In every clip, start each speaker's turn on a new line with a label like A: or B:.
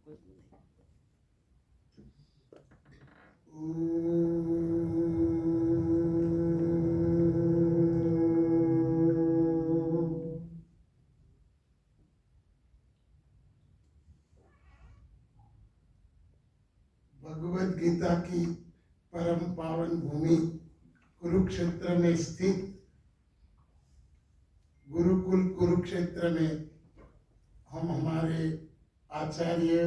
A: भगवद गीता की परम पावन भूमि कुरुक्षेत्र में स्थित गुरुकुल कुरुक्षेत्र में हम हमारे आचार्य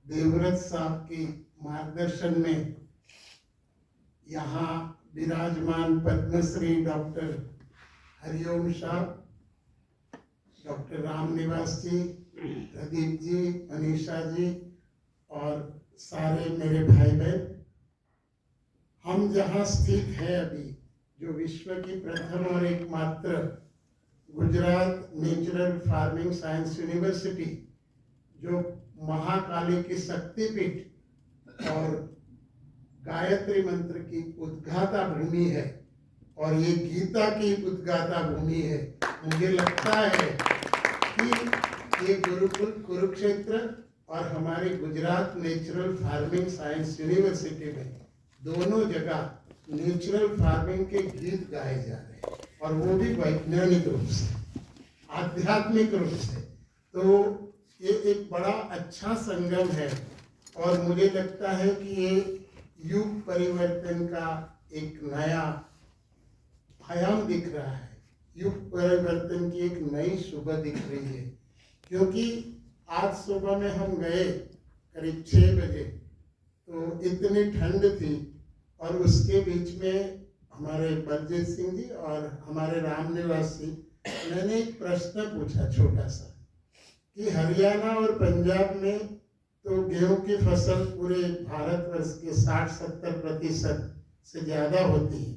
A: देवव्रत साहब के मार्गदर्शन में यहाँ विराजमान पद्मश्री डॉक्टर हरिओम साहब, डॉक्टर राम निवास जी, प्रदीप जी, मनीषा जी और सारे मेरे भाई बहन, हम जहाँ स्थित है अभी, जो विश्व की प्रथम और एकमात्र Gujarat natural farming science university, जो महाकाली की शक्तिपीठ और गायत्री मंत्र की उद्गाता भूमि है और ये गीता की उद्गाता भूमि है, मुझे लगता है कि ये गुरुकुल कुरुक्षेत्र और हमारे Gujarat natural farming science university में दोनों जगह नेचुरल फार्मिंग के गीत गाए जा रहे हैं और वो भी वैज्ञानिक रूप से, आध्यात्मिक रूप से। तो ये एक बड़ा अच्छा संगम है और मुझे लगता है कि ये युग परिवर्तन का एक नया आयाम दिख रहा है, युग परिवर्तन की एक नई सुबह दिख रही है। क्योंकि आज सुबह में हम गए करीब 6 बजे, तो इतनी ठंड थी और उसके बीच में हमारे बलजीत सिंह जी और हमारे राम निवास जी, मैंने एक प्रश्न पूछा छोटा सा कि हरियाणा और पंजाब में तो गेहूं की फसल पूरे भारतवर्ष के 60-70% से ज़्यादा होती है,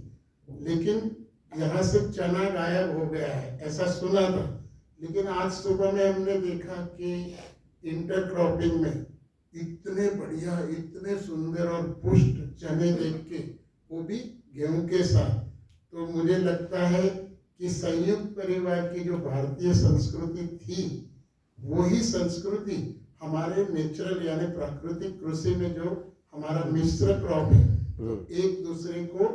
A: लेकिन यहाँ से चना गायब हो गया है, ऐसा सुना था। लेकिन आज सुबह में हमने देखा कि इंटरक्रॉपिंग में इतने बढ़िया, इतने सुंदर और पुष्ट चने देख के, वो भी गेहूं के साथ, तो मुझे लगता है कि संयुक्त परिवार की जो भारतीय संस्कृति थी, वही संस्कृति हमारे नेचुरल यानी प्राकृतिक कृषि में जो हमारा मिश्र क्रॉप है, एक दूसरे को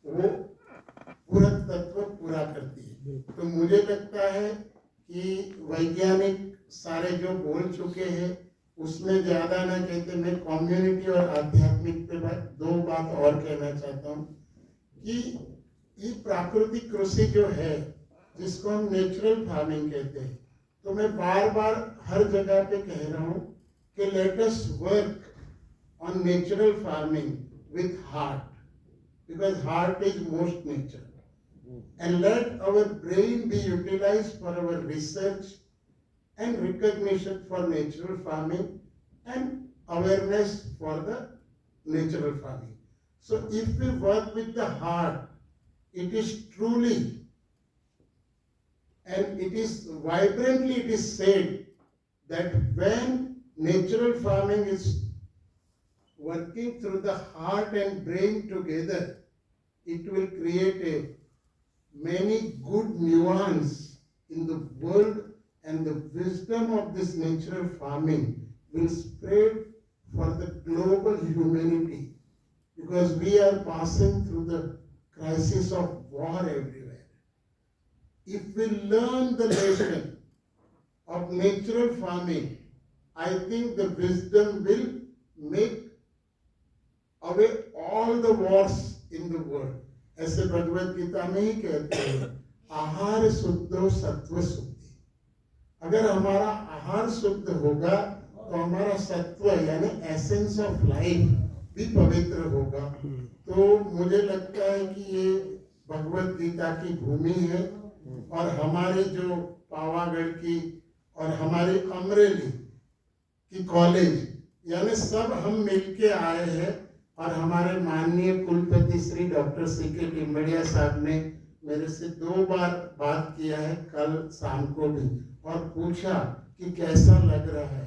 A: वो पूरक तत्व पूरा करती है। तो मुझे लगता है कि वैज्ञानिक सारे जो बोल चुके हैं उसमें ज्यादा ना कहते, मैं कम्युनिटी और आध्यात्मिक पे दो बात और कहना चाहता हूँ कि ये प्राकृतिक कृषि जो है, जिसको हम नेचुरल फार्मिंग कहते हैं, तो मैं बार बार हर जगह पे कह रहा हूँ कि let us work on natural farming with heart, because heart is most nature, and let our brain be utilized for our research and recognition for natural farming and awareness for the natural farming. So if we work with the heart, it is truly and it is vibrantly it is said that when natural farming is working through the heart and brain together, it will create a many good nuance in the world, and the wisdom of this natural farming will spread for the global humanity, because we are passing through the crisis of war everywhere. If we learn the lesson of natural farming, I think the wisdom will make away all the wars in the world. ऐसे भगवद गीता में ही कहते हैं, आहार शुद्ध सत्व शुद्धि। अगर हमारा आहार शुद्ध होगा तो हमारा सत्व यानी एसेंस ऑफ लाइफ भी पवित्र होगा। तो मुझे लगता है कि ये भगवद गीता की भूमि है और हमारे जो पावागढ़ की और हमारे अमरेली की कॉलेज, यानी सब हम मिलके आए हैं और हमारे माननीय कुलपति श्री डॉक्टर C.K. टिम्बड़िया साहब ने मेरे से 2 बार बात किया है, कल शाम को भी, और पूछा कि कैसा लग रहा है।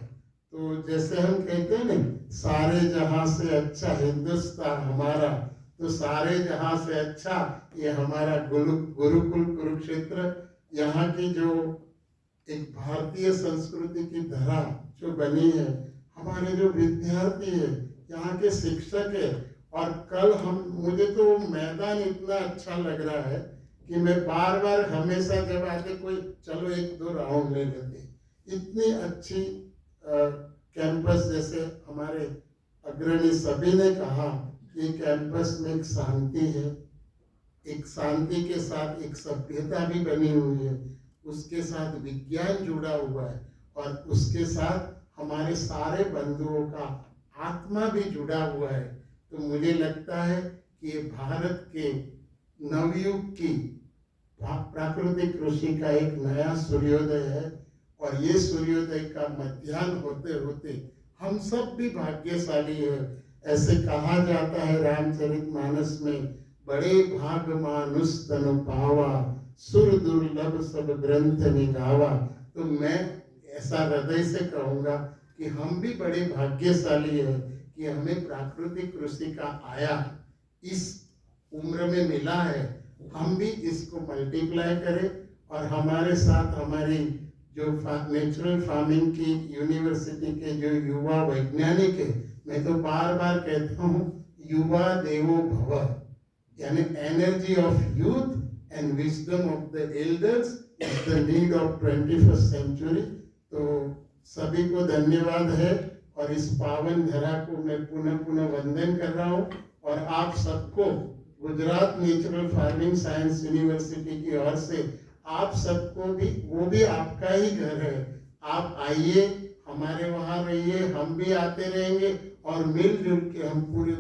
A: तो जैसे हम कहते हैं ना, सारे जहां से अच्छा हिंदुस्तान हमारा, तो सारे जहां से अच्छा ये हमारा गुरुकुल कुरुक्षेत्र, यहाँ की जो एक भारतीय संस्कृति की धरा जो बनी है, हमारे जो विद्यार्थी है, यहाँ के शिक्षक है। और कल मुझे तो मैदान इतना अच्छा लग रहा है कि मैं बार बार हमेशा जब आके कोई चलो एक दो राउंड ले लेते। इतनी अच्छी कैंपस, जैसे हमारे अग्रणी सभी ने कहा कि कैंपस में एक शांति है, एक शांति के साथ एक सभ्यता भी बनी हुई है, उसके साथ विज्ञान जुड़ा हुआ है और उसके साथ हमारे सारे बंधुओं का आत्मा भी जुड़ा हुआ है। तो मुझे लगता है कि ये भारत के नवयुग की प्राकृतिक कृषि का एक नया सूर्योदय है और ये सूर्योदय का मध्याह्न होते होते हम सब भी भाग्यशाली है। ऐसे कहा जाता है रामचरितमानस में, बड़े भाग मानुष तन पावा, सुर दुर्लभ सब ग्रंथ निगावा। तो मैं ऐसा हृदय से कहूँगा कि हम भी बड़े भाग्यशाली है कि हमें प्राकृतिक कृषि का आया इस उम्र में मिला है। हम भी इसको मल्टीप्लाई करें और हमारे साथ हमारी जो नेचुरल फार्मिंग की यूनिवर्सिटी के जो युवा वैज्ञानिक है, मैं तो बार बार कहता हूँ युवा देवो भव, यानी energy of youth and wisdom of the elders is the need of 21st century. तो सभी को धन्यवाद है और इस पावन धरा को मैं पुनः पुनः वंदन कर रहा हूँ और आप सबको Gujarat natural farming science university की ओर से आप सबको भी, वो भी आपका ही घर है, आप आइए, हमारे वहाँ रहिए, हम भी आते रहेंगे और मिलजुल के हम पूरे